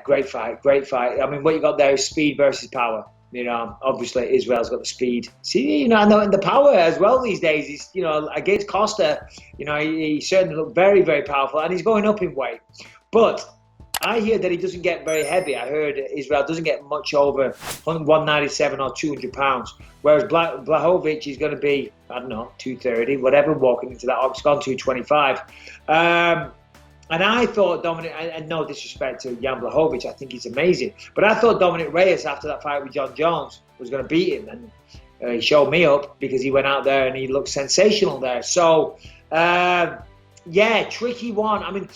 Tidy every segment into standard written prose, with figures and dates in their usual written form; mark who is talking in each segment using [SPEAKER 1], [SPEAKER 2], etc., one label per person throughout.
[SPEAKER 1] great fight. I mean, what you got there is speed versus power. Obviously Israel's got the speed. See, and the power as well these days. He's, against Costa, he certainly looked very, very powerful, and he's going up in weight. But I hear that he doesn't get very heavy. I heard Israel doesn't get much over 197 or 200 pounds, whereas Blachowicz is going to be, I don't know, 230, whatever, walking into that octagon, 225. And I thought Dominic, and no disrespect to Jan Blachowicz, I think he's amazing, but I thought Dominic Reyes, after that fight with John Jones, was going to beat him, and he showed me up because he went out there and he looked sensational there. So, tricky one. I mean,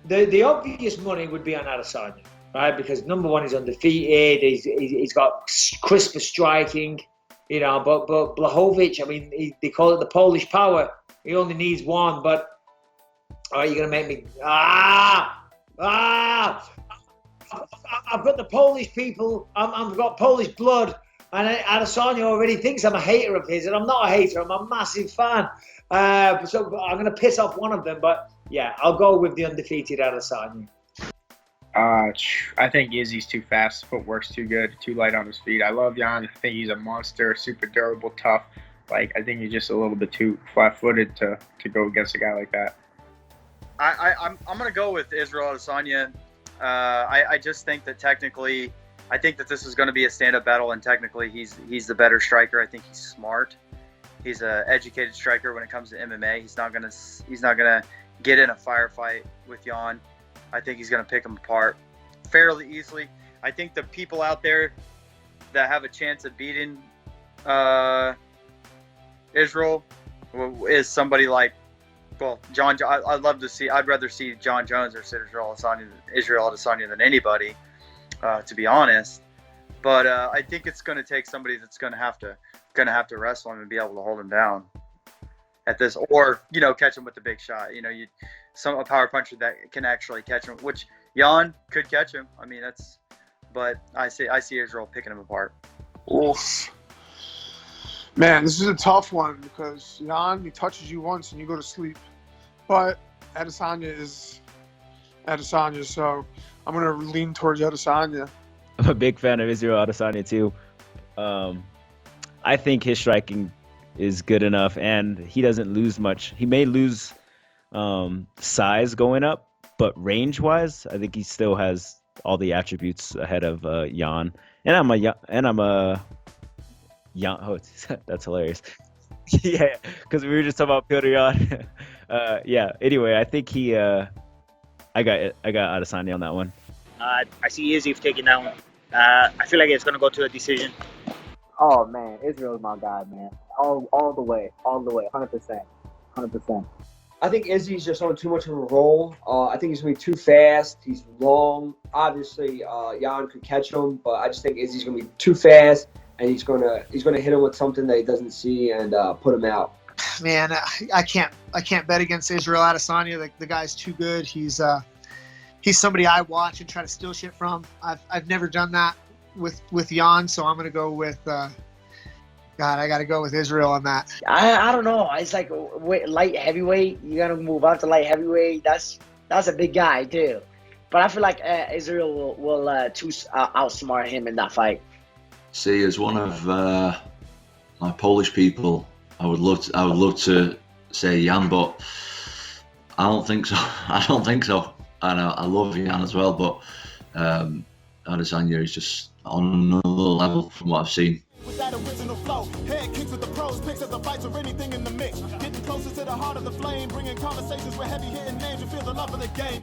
[SPEAKER 1] the obvious money would be on Adesanya, right? Because number one, he's undefeated, he's got crisper striking, but Blachowicz, I mean, they call it the Polish power. He only needs one, but are you going to make me... I've got the Polish people. I've got Polish blood. And Adesanya already thinks I'm a hater of his. And I'm not a hater. I'm a massive fan. So I'm going to piss off one of them. But, yeah, I'll go with the undefeated Adesanya.
[SPEAKER 2] I think Izzy's too fast. Footwork's too good. Too light on his feet. I love Jan. I think he's a monster. Super durable, tough. I think he's just a little bit too flat-footed to go against a guy like that.
[SPEAKER 3] I'm going to go with Israel Adesanya. I just think that technically, I think that this is going to be a stand-up battle, and technically he's the better striker. I think he's smart. He's an educated striker when it comes to MMA. He's not gonna get in a firefight with Jan. I think he's going to pick him apart fairly easily. I think the people out there that have a chance of beating Israel is somebody like, well, I'd rather see John Jones or Israel Adesanya than anybody, to be honest. But I think it's going to take somebody that's going to have to wrestle him and be able to hold him down at this, or catch him with the big shot. A power puncher that can actually catch him, which Jan could catch him. I mean, but I see Israel picking him apart.
[SPEAKER 4] Oof. Man, this is a tough one because Jan, he touches you once and you go to sleep. But Adesanya is Adesanya, so I'm going to lean towards Adesanya.
[SPEAKER 5] I'm a big fan of Israel Adesanya, too. I think his striking is good enough, and he doesn't lose much. He may lose size going up, but range-wise, I think he still has all the attributes ahead of Jan. And I'm a Jan. Oh, that's hilarious. Yeah, because we were just talking about Piotr Jan. Anyway, I think I got Adesanya on that one.
[SPEAKER 6] I see Izzy taking that one. I feel like it's going to go to a decision.
[SPEAKER 7] Oh, man, Israel's my guy, man. All the way, 100%.
[SPEAKER 8] I think Izzy's just on too much of a roll. I think he's going to be too fast. He's long. Obviously, Jan could catch him, but I just think Izzy's going to be too fast, and he's going to hit him with something that he doesn't see and put him out.
[SPEAKER 9] Man, I can't bet against Israel Adesanya. The guy's too good. He's somebody I watch and try to steal shit from. I've never done that with Jan, so I'm gonna go with. I got to go with Israel on that.
[SPEAKER 10] I don't know. It's like light heavyweight. You got to move up to light heavyweight. That's a big guy too. But I feel like Israel will outsmart him in that fight.
[SPEAKER 11] See, as one of my Polish people, I would love to say Jan, but I don't think so. And I love Jan as well, but Adesanya is just on another level from what I've seen.
[SPEAKER 12] With that original flow, head kicks with the pros, picks of the fights or anything in the mix. Getting closer to the heart of the flame, bringing conversations with heavy hitting names. You feel the love of the game.